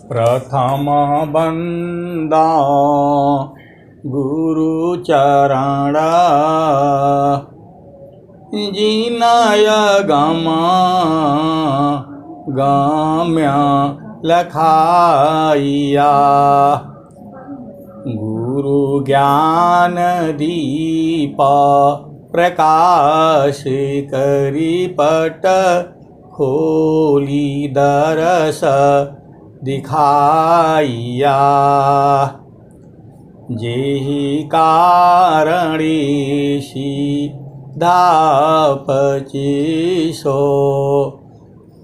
प्रथम बंदा गुरु चरण जिनय गम गम्य लखाइया। गुरु ज्ञान दीप प्रकाश करी पट खोली दरस दिखाइया। जेहि कारणी सीधापचिसो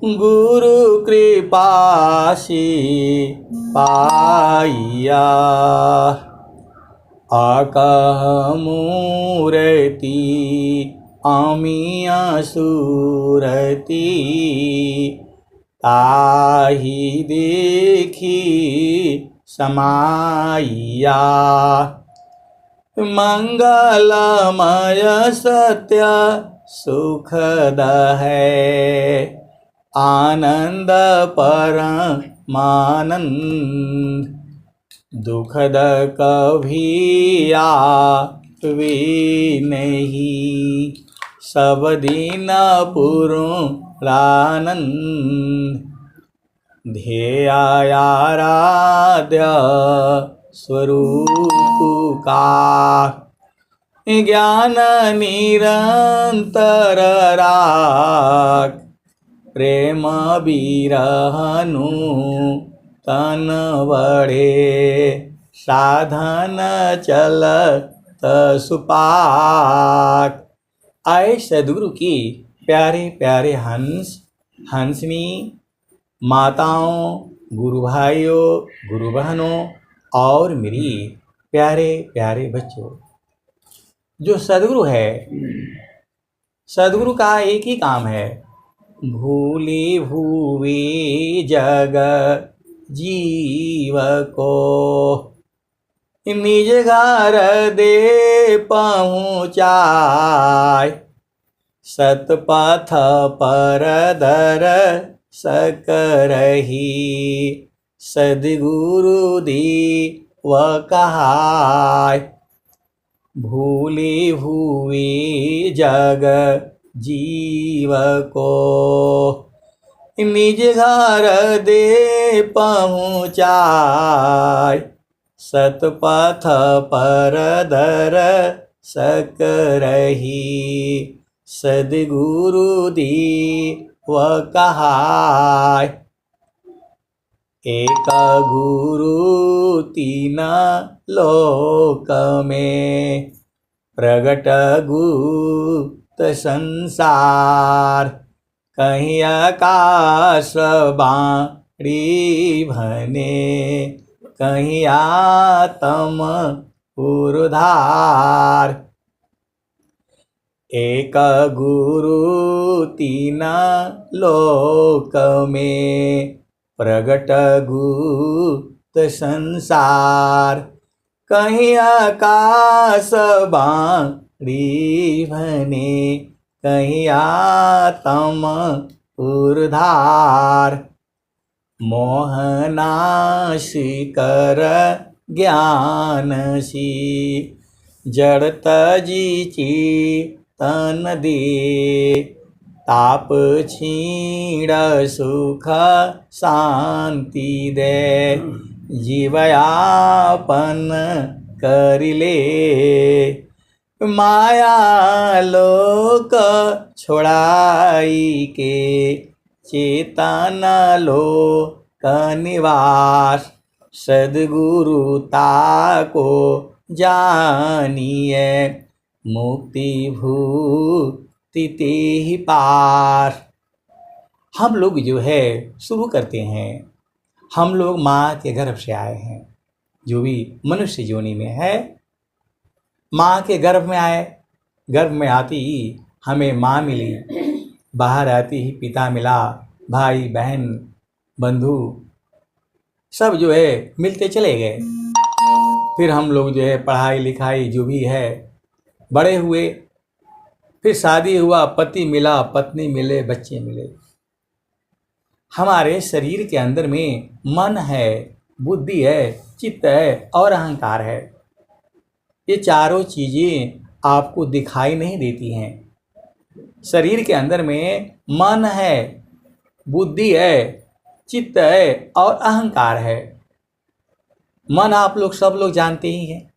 गुरु कृपा सी पाइया। आकह मूर्ति अमिया सुरति ताहि देखी समाइया। मंगलमय सत्य सुखद है आनंद परमानंद। दुखद कभी आवे नहीं सब दिन पूर्णानंद। ध्येय आराध्य स्वरूप का ज्ञान निरंतर राख। प्रेम बिरहनु तन बढ़े साधन चलत सुपाक। आए सद्गुरु की प्यारे प्यारे हंस हंसनी माताओं, गुरु भाइयों, गुरु बहनों और मेरी प्यारे प्यारे बच्चों। जो सद्गुरु है, सद्गुरु का एक ही काम है, भूली भूवी जग जीव को निज घर दे पहुँचाय। सतपथ पर दर सकरही सद्गुरु दी व कहाय। भूली हुई जग जीव को निज घर दे पहुँचाय। सतपथ पर दर सकरही सद्गुरु दी व कहाय। एक गुरु तीन लोक में प्रगट गुप्त संसार। कहीं आकाश बाणी भने कहीं आत्म उर्धार। एक गुरु तीन लोक में प्रगट गुप्त संसार। कहीं आकाश बाणी भने कहीं आत्म उर्धार। मोहनाशी कर ज्ञानसी जड़त जीची तन दे। ताप छीण सुख शांति दे जीवयापन करिले। माया लोक छोड़ाई के चेतन लोक निवास। सद्गुरु ताको जानिए मुक्ति भूति ते ही पार। हम लोग जो है शुरू करते हैं, हम लोग माँ के गर्भ से आए हैं। जो भी मनुष्य योनि में है, माँ के गर्भ में आए। गर्भ में आती ही हमें माँ मिली, बाहर आती ही पिता मिला, भाई बहन बंधु सब जो है मिलते चले गए। फिर हम लोग जो है पढ़ाई लिखाई जो भी है बड़े हुए। फिर शादी हुआ, पति मिला, पत्नी मिले, बच्चे मिले। हमारे शरीर के अंदर में मन है, बुद्धि है, चित्त है और अहंकार है। ये चारों चीज़ें आपको दिखाई नहीं देती हैं। शरीर के अंदर में मन है, बुद्धि है, चित्त है और अहंकार है। मन आप लोग सब लोग जानते ही हैं।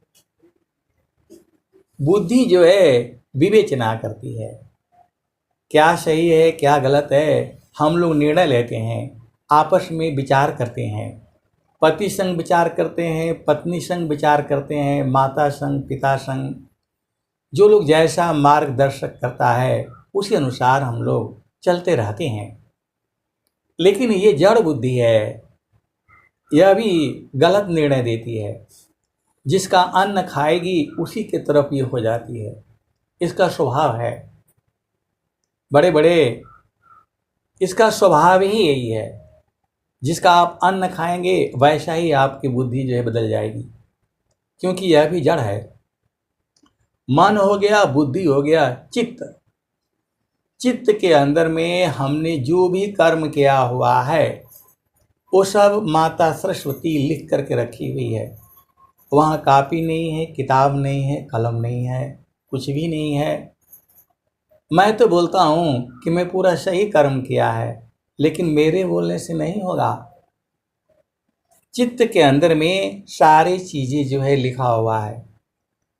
बुद्धि जो है विवेचना करती है, क्या सही है क्या गलत है, हम लोग निर्णय लेते हैं, आपस में विचार करते हैं, पति संग विचार करते हैं, पत्नी संग विचार करते हैं, माता संग, पिता संग, जो लोग जैसा मार्गदर्शक करता है उसी अनुसार हम लोग चलते रहते हैं। लेकिन ये जड़ बुद्धि है, यह भी गलत निर्णय देती है। जिसका अन्न खाएगी उसी के तरफ ये हो जाती है, इसका स्वभाव है। बड़े बड़े इसका स्वभाव ही यही है, जिसका आप अन्न खाएंगे वैसा ही आपकी बुद्धि जो है बदल जाएगी, क्योंकि यह भी जड़ है। मन हो गया, बुद्धि हो गया, चित्त। चित्त के अंदर में हमने जो भी कर्म किया हुआ है वो सब माता सरस्वती लिख करके रखी हुई है। वहाँ कापी नहीं है, किताब नहीं है, कलम नहीं है, कुछ भी नहीं है। मैं तो बोलता हूँ कि मैं पूरा सही कर्म किया है, लेकिन मेरे बोलने से नहीं होगा। चित्त के अंदर में सारी चीज़ें जो है लिखा हुआ है,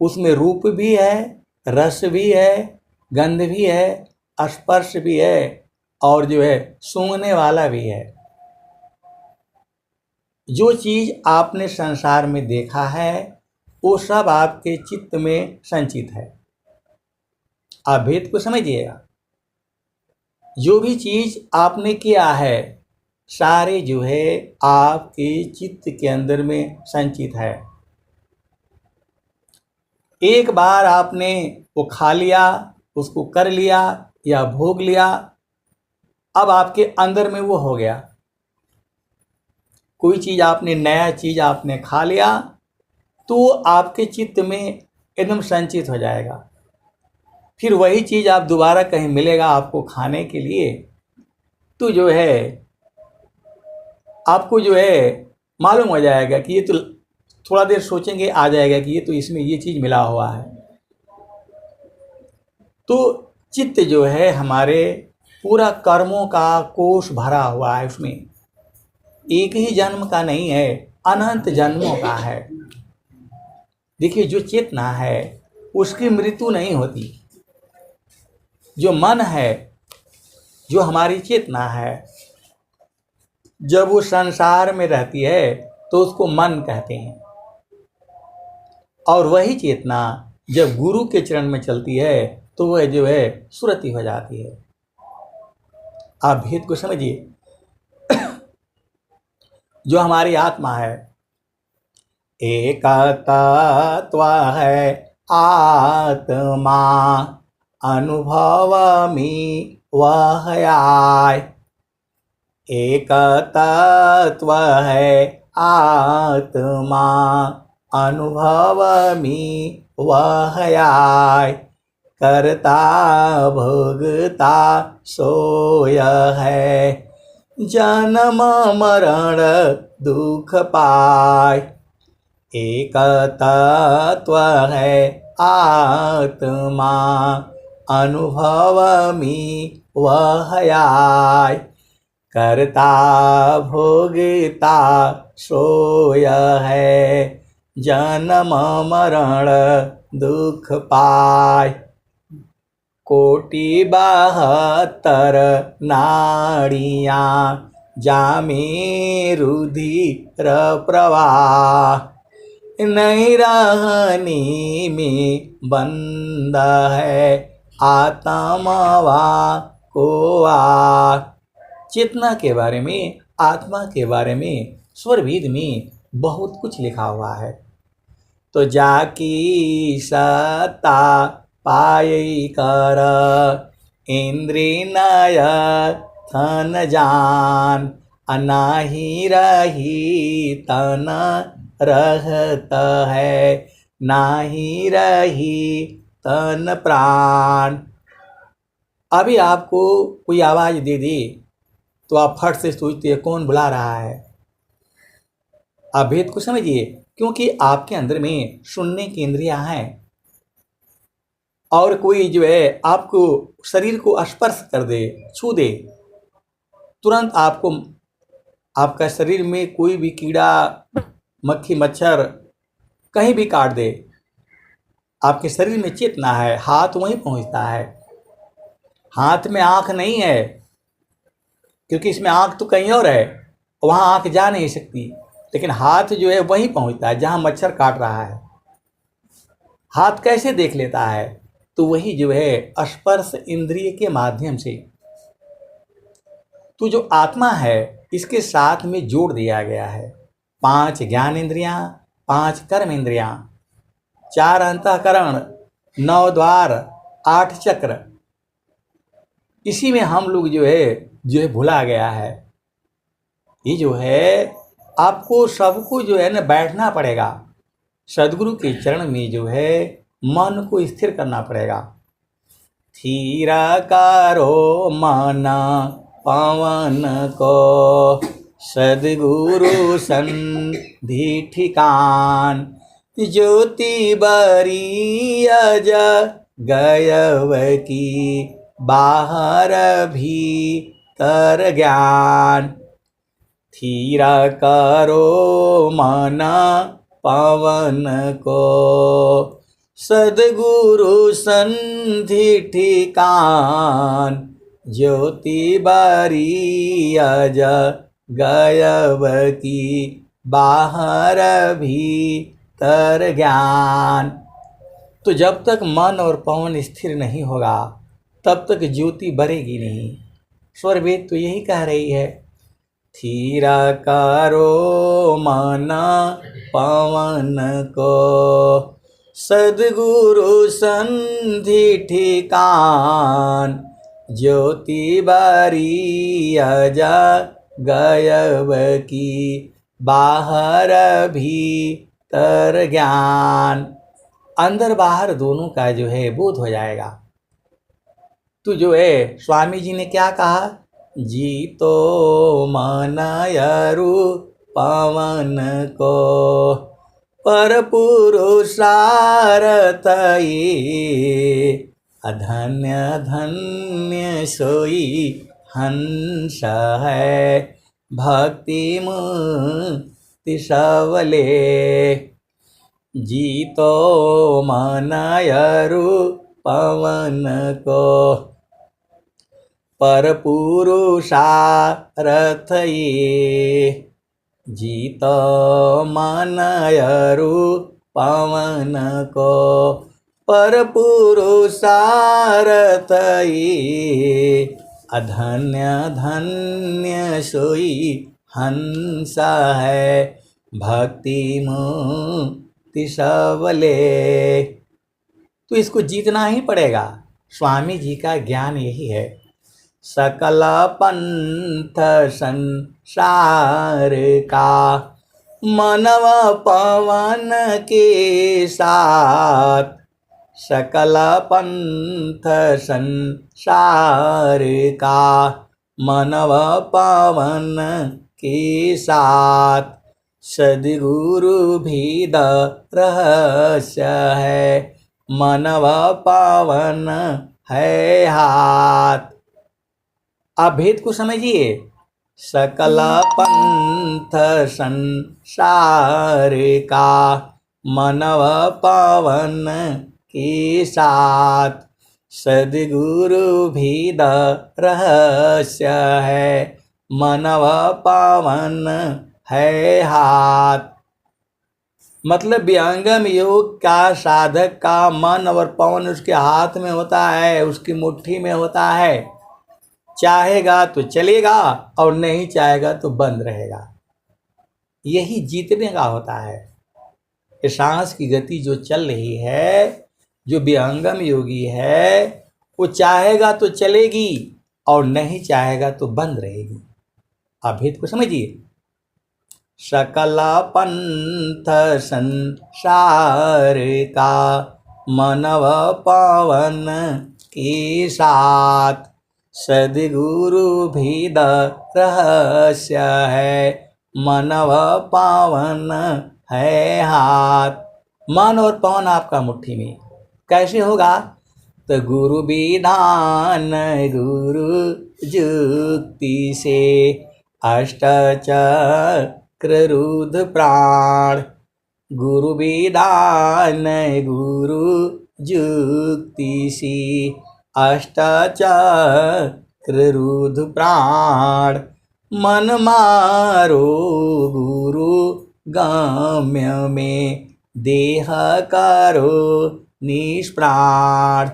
उसमें रूप भी है, रस भी है, गंध भी है, स्पर्श भी है और जो है सूंघने वाला भी है। जो चीज़ आपने संसार में देखा है वो सब आपके चित्त में संचित है। आप भेद को समझिएगा। जो भी चीज़ आपने किया है सारे जो है आपके चित्त के अंदर में संचित है। एक बार आपने वो खा लिया, उसको कर लिया या भोग लिया, अब आपके अंदर में वो हो गया। कोई चीज़ आपने, नया चीज़ आपने खा लिया तो आपके चित्त में एकदम संचित हो जाएगा। फिर वही चीज़ आप दोबारा कहीं मिलेगा आपको खाने के लिए, तो जो है आपको जो है मालूम हो जाएगा कि ये तो, थोड़ा देर सोचेंगे आ जाएगा कि ये तो इसमें ये चीज़ मिला हुआ है। तो चित्त जो है हमारे पूरा कर्मों का कोष भरा हुआ है, उसमें एक ही जन्म का नहीं है, अनंत जन्मों का है। देखिए, जो चेतना है उसकी मृत्यु नहीं होती। जो मन है, जो हमारी चेतना है, जब वो संसार में रहती है तो उसको मन कहते हैं, और वही चेतना जब गुरु के चरण में चलती है तो वह जो है सुरति हो जाती है। आप भेद को समझिए। जो हमारी आत्मा है, एक तत्व है आत्मा, अनुभव में वह आए। एक तत्व है आत्मा, अनुभव में वह आए। करता भोगता सोय है, जन्म मरण दुख पाए। एक तत्व है आत्मा, अनुभव में वह आए। करता भोगता सोय है, जन्म मरण दुख पाए। कोटि 72 नाड़ियाँ, जामे रुधिर प्रवाह। नहीं रहनी में बंद है, आत्मा को आ। चेतना के बारे में, आत्मा के बारे में स्वरवेद में बहुत कुछ लिखा हुआ है। तो जाकी सत्ता पाई कर, इंद्रिय नय थन जान। अनाही रही तन रहत है, नाही रही तन प्राण। अभी आपको कोई आवाज़ दे दे तो आप फट से सोचते हैं कौन बुला रहा है। आप भेद को समझिए, क्योंकि आपके अंदर में सुनने की इंद्रियां हैं, और कोई जो है आपको शरीर को स्पर्श कर दे, छू दे, तुरंत आपको आपका शरीर में कोई भी कीड़ा मक्खी मच्छर कहीं भी काट दे, आपके शरीर में चेतना है, हाथ वहीं पहुंचता है। हाथ में आंख नहीं है, क्योंकि इसमें आंख तो कहीं और है, वहां आंख जा नहीं सकती, लेकिन हाथ जो है वहीं पहुंचता है जहां मच्छर काट रहा है। हाथ कैसे देख लेता है? तो वही जो है स्पर्श इंद्रिय के माध्यम से। तो जो आत्मा है इसके साथ में जोड़ दिया गया है 5 ज्ञान इंद्रियां, 5 कर्म इंद्रियां, 4 अंतःकरण, 9 द्वार, 8 चक्र। इसी में हम लोग जो है भुला गया है। ये जो है आपको सबको जो है ना बैठना पड़ेगा, सदगुरु के चरण में जो है मन को स्थिर करना पड़ेगा। थीरा करो मना पवन को, सदगुरु संधि ठिकान, ज्योति बरी अज गयव की, बाहर भीतर ज्ञान। थीरा करो मना पवन को, सदगुरु संधि ठिकान, ज्योति बारी अज गयव की, बाहर भीतर ज्ञान। तो जब तक मन और पवन स्थिर नहीं होगा तब तक ज्योति बढ़ेगी नहीं। स्वर वेद तो यही कह रही है, थीरा करो मना पवन को, सदगुरु संधि ठिकान, ज्योति बारी अजा गयव की, बाहर भीतर ज्ञान। अंदर बाहर दोनों का जो है बोध हो जाएगा। तो जो है स्वामी जी ने क्या कहा, जी तो मनयरु पवन को, पर पुरुषार्थ ये, अधन्य धन्य सोई हंस है, भक्ति मुक्ति सबले। जी तो मनयरु पवन को, पर पुरुषार्थ ये, जीत मनयरु पवन को, पर पुरुषार्थ ये, अधन्य धन्य सोई हंस है, भक्ति मुक्ति सबले। तो इसको जीतना ही पड़ेगा। स्वामी जी का ज्ञान यही है, सकल पंथ संसार का, मनव पवन के साथ, सकल पंथ संसार का, मनव पवन के साथ, सद्गुरु भेद रहस्य है, मनव पावन है हाथ। आप भेद को समझिए, सकल पंथ संसार का, मनव पावन के साथ, सद्गुरु भेद रहस्य है, मनव पावन है हाथ। मतलब व्यंगम योग का साधक का मन और पवन उसके हाथ में होता है, उसकी मुट्ठी में होता है। चाहेगा तो चलेगा और नहीं चाहेगा तो बंद रहेगा। यही जीतने का होता है। ये सांस की गति जो चल रही है, जो व्यंगम योगी है, वो चाहेगा तो चलेगी और नहीं चाहेगा तो बंद रहेगी। आप भेद को समझिए, सकल पंथ संसार का, मनव पावन के साथ, सद्गुरु भेद रहस्य है, मनव पावन है हाथ। मन और पावन आपका मुट्ठी में। कैसे होगा? तो गुरु विधान गुरु जुक्ति से, अष्टचक्र रुद्र प्राण। गुरु विधान गुरु जुक्ति से, अष्टचक्र रुद्र प्राण। मन मारो गुरु गम्य में, देह करो निष्प्राण।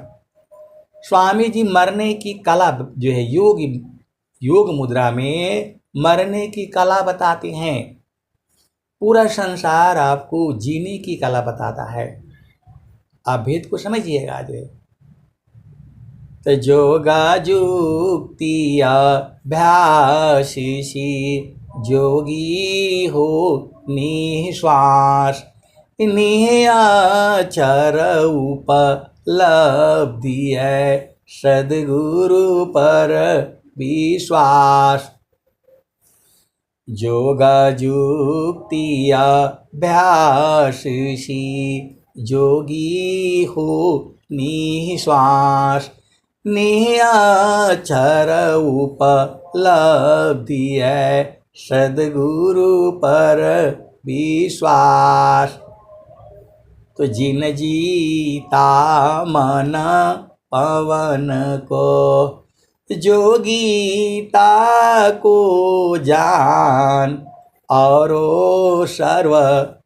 स्वामी जी मरने की कला जो है योग मुद्रा में मरने की कला बताते हैं। पूरा संसार आपको जीने की कला बताता है। आप भेद को समझिएगा। जो तो जोगा जुक्ति अभ्यास सी, जोगी हो निश्वास। निचर उपलब्धि है, सद्गुरु पर विश्वास। जोगा जुक्ति अभ्यास सी, जोगी हो निश्वास। निचर उपलब्धि है, सद्गुरु पर विश्वास। तो जिन जीता मन पवन को, जोगीता को जान। और सर्व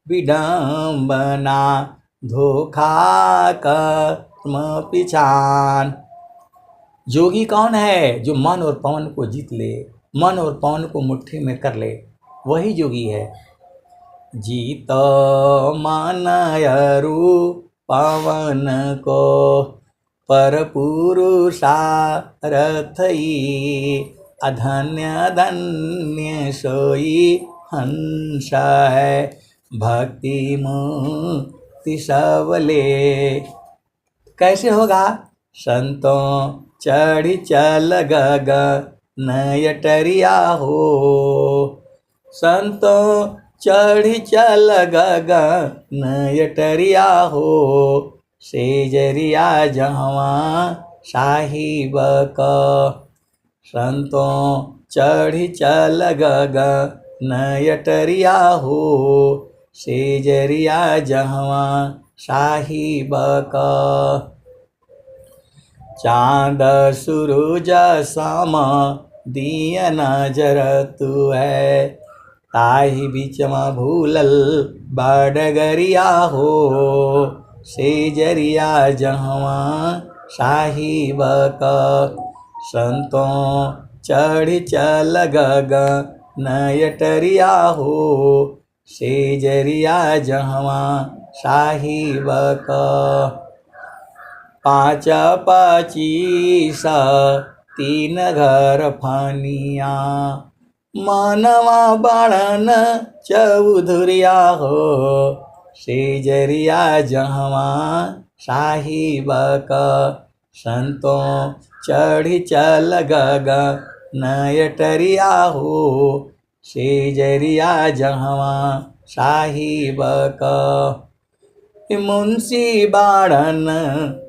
विडम्बना, धोखा कर्म पिछान। जोगी कौन है? जो मन और पवन को जीत ले, मन और पवन को मुट्ठी में कर ले, वही जोगी है। जीत मन अरु पवन को, पर पुरुषारथई। अधन्य धन्य सोई हंस है, भक्ति मुक्ति सबले। कैसे होगा? संतों चढ़ी चल गगन अटरिया हो, संतों चढ़ी चल गगन अटरिया हो। सेजरिया जहवा साहिब का, संतों चढ़ी चल गगन अटरिया हो। सेजरिया जहवा साहिब का। चाँद सूरज सम दिया नजर तू है, ताही बीच में भूलल बडगरिया हो। सेजरिया जहवा साहिब का, संतों चढ़ी चल गगन अटरिया हो। सेजरिया जहवा साहिब का। पाँच पचीस तीन घर फनिया, मानवा बाणन चौधुरिया हो। सेजरिया जहवा साहिब का, संतों चढ़ी चल गगन अटरिया हो। सेजरिया जहवा साहिब का। मुंशी बाणन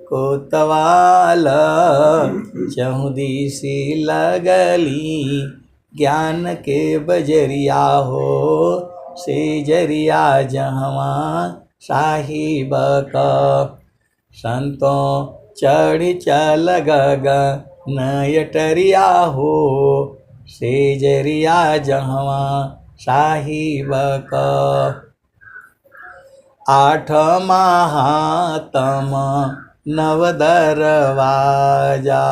कोतवाल, चहुदिसी लगली ज्ञान के बजरिया हो। सेजरिया जहवा साहिब का, संतों चढ़ी चल गगन अटरिया हो। सेजरिया जहवा साहिब का। आठ महातम नव दरवाजा,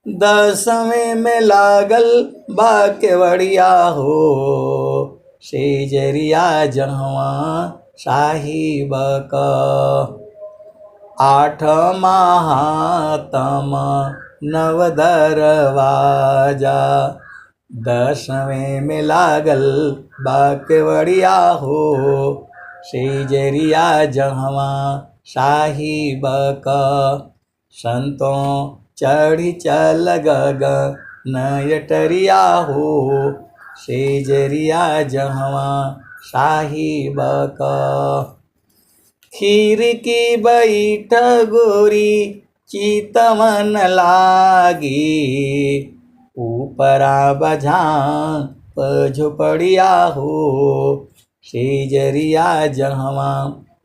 10वें में लागल बाकेवड़िया हो। सेजरिया जहवा साहिब का। आठ महातम नव दरवाजा, 10वें में लागल बाकेवड़िया हो। सेजरिया जहवा साहिब का, संतों चढ़ी चल गगन अटरिया हो, सेजरिया जहवा साहिब का। खीर की बैठ गोरी चितवन लागी, ऊपरा बझां झुपड़िया हो, सेजरिया जहवा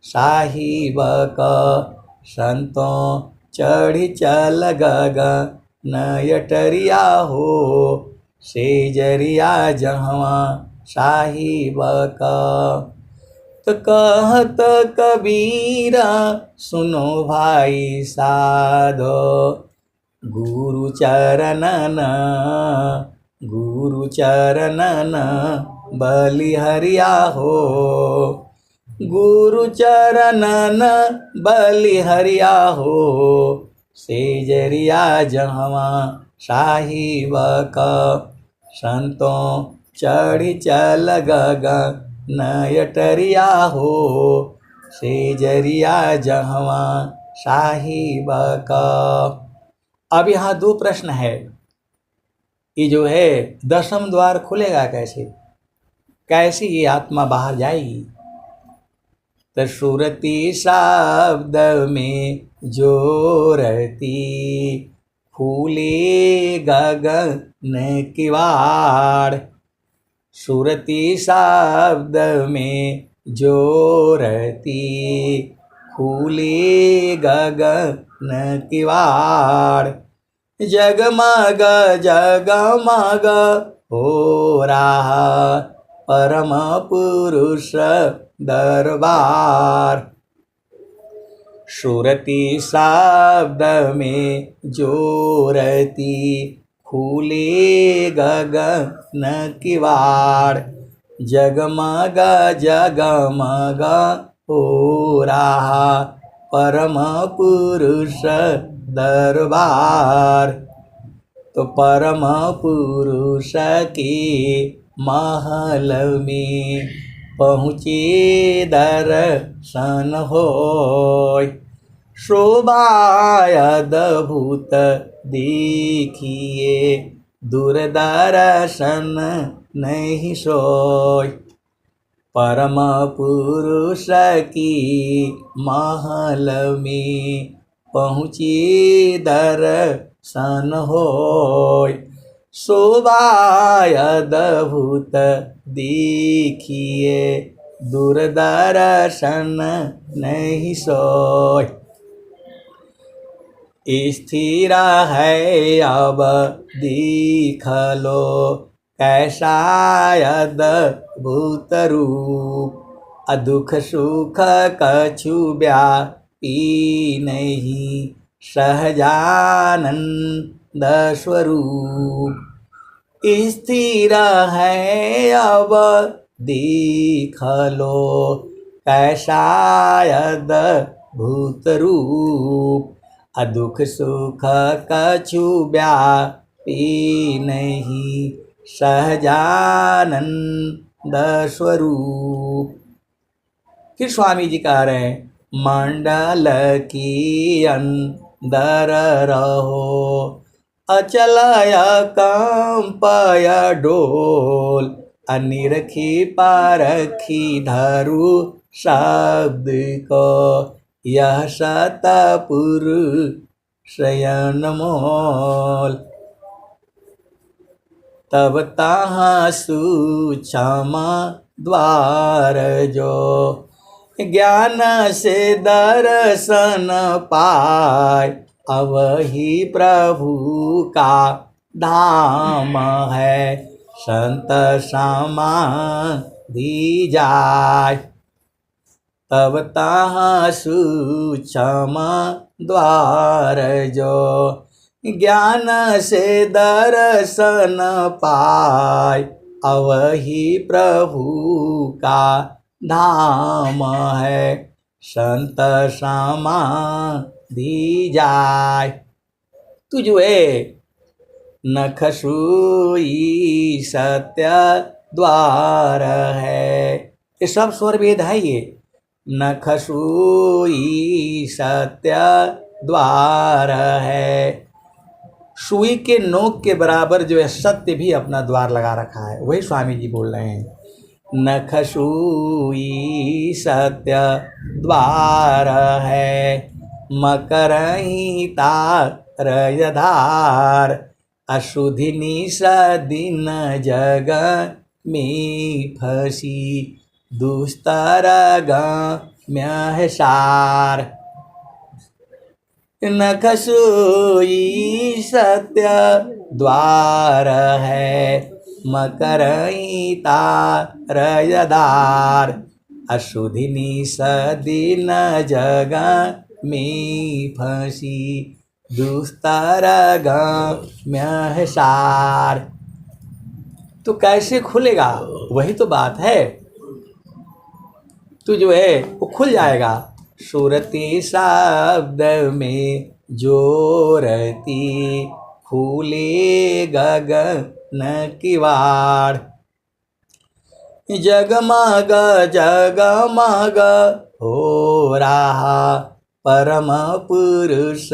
साहिब का। संतों चढ़ी चल गगन अटरिया हो, सेजरिया जहवा साहिब का। तो कहत कबीरा सुनो भाई साधो, गुरु चरणन बलिहरिया हो, गुरु चरणन बलिहरिया हो, सेजरिया जहवा साहिब का। संतों चढ़ी चल गगन अटरिया हो, सेजरिया जहवा साहिब का। अब यहाँ दो प्रश्न है, ये जो है 10वें द्वार खुलेगा कैसे, कैसे ये आत्मा बाहर जाएगी। तो सुरती शब्द में जो रहती, खुले गगन किवाड़। सुरती शब्द में जो रहती, खुले गगन किवाड़। जगमग जगमग हो रहा परम पुरुष दरबार। सुरती शब्द में जो रहती, खुले गगन किवाड़। जगमग जगमग हो रहा परम पुरुष दरबार। तो परम पुरुष के महल में पहुँचे दर्शन होय। शोभा अद्भुत देखिए, दूरदर्शन नहीं सोय। परम पुरुष की महल में पहुँचे दर्शन होय। शोभा अद्भुत देखिए, दूरदर्शन नहीं सोय। स्थिर है अब देख लो, कैसा अद्भुत रूप। दुख सुख कछु व्यापी नहीं, सहजानंद स्वरूप। स्थिर है अब देख लो, कैसा अद्भुत रूप। दुख सुख कछु व्यापी नहीं, सहजानंद स्वरूप। फिर स्वामी जी कह रहे हैं, मंडल की अंदर रहो, अचलय कंपय डोल। अनिरखी पारखी धरु शब्द को, यह शतपुरुषयन मोल। तब तहाँ सूक्ष्म द्वार जो, ज्ञान से दर्शन पाय। अब ही प्रभु का धाम है, संत समाधि जाय। तब तहाँ सूक्ष्म द्वार जो, ज्ञान से दर्शन पाय। अवही प्रभु का धाम है, संत समाधि जाय। तू जो है नखसूई सत्य द्वार है, ये सब स्वर वेद है। ये नखसूई सत्य द्वार है, सुई के नोक के बराबर जो है सत्य भी अपना द्वार लगा रखा है। वही स्वामी जी बोल रहे हैं, नख सुई सत्य द्वार है, मकरही तार यधार, अशुद्धि निषदिन जग में फंसी, दुस्तर गम्य सार। नख सुई सत्य द्वार है, मकरई तार यदार, अशुद्धि निषदिन जग में फंसी, दुस्तर गम्य सार। तो कैसे खुलेगा? वही तो बात है। तो जो है वो खुल जाएगा। सुरती शब्द में जोरती, खुले गगन किवाड़, जगमग जगमग हो रहा परम पुरुष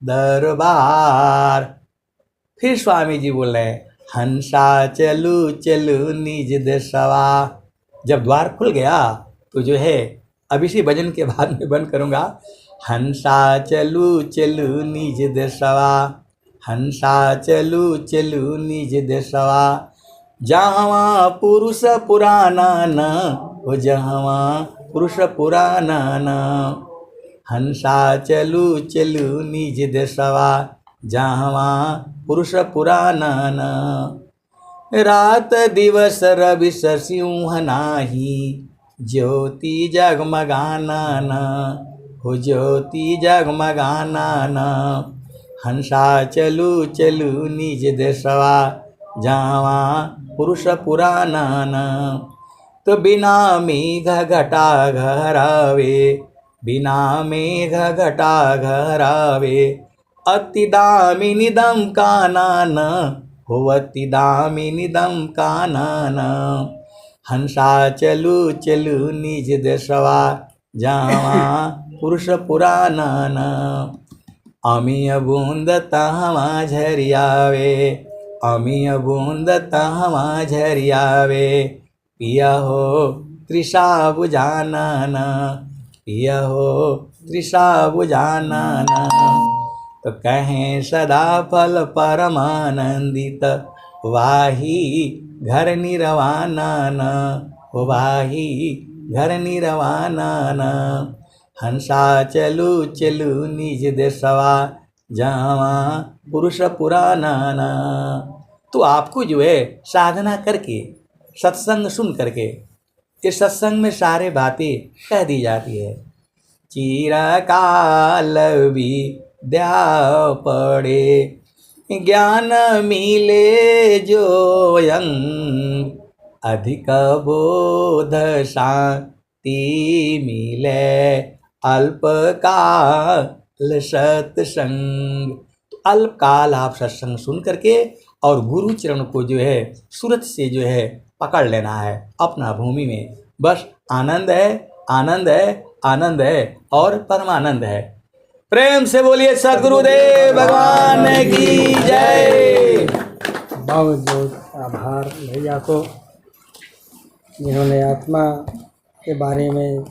दरबार। फिर स्वामी जी बोल रहे हैं, हंसा चलू चलू निज दशवा। जब द्वार खुल गया तो जो है अब इसी भजन के बाद में बंद करूँगा। हंसा चलू चलू निज दशवा, हंसा चलू चलू निज दशवा, जहाँ पुरुष पुराना न हो, जहाँ पुरुष पुराना न। हंसा चलू चलू निज दशवा, जहाँ पुरुष पुराना न। रात दिवस रवि सिंह नाही, ज्योति जगमगाना न हो, ज्योति जगमगाना न। हंसा चलू चलू निज दशवा, जहाँ पुरुष पुराना न। तो बिना मेघ घटा घरावे, बिना मेघ घटा घरावे, अति दामिनी दम काना न हो, अति दामिनी दम काना न। हंसा चलू चलू निज दशवा, जहाँ पुरुष पुराना न। अमीय बूंद तहवा झरियावे, अमीय बूंद तहवा झरियावे, पिया हो तृषा बुझाना न, पिया हो तृषा बुझाना न। तो कहें सदा फल परमानंदित, वाही घर निरवाना न हो, वाही घर निरवाना न। हंसा चलू चलू निज दशवा, जहाँ पुरुष पुराना न। तो आपको जो है साधना करके, सत्संग सुन करके, इस सत्संग में सारे बातें कह दी जाती है। चिरकाल विद्या पढ़े, ज्ञान मिले जो यंग, अधिक बोध शांति मिले, अल्पकाल सत्संग। तो अल्पकाल आप सत्संग सुन करके और गुरु चरण को जो है सूरत से जो है पकड़ लेना है अपना भूमि में। बस आनंद है, आनंद है, आनंद है और परमानंद है। प्रेम से बोलिए सद्गुरुदेव भगवान की जय। बहुत बहुत आभार भैया को, जिन्होंने आत्मा के बारे में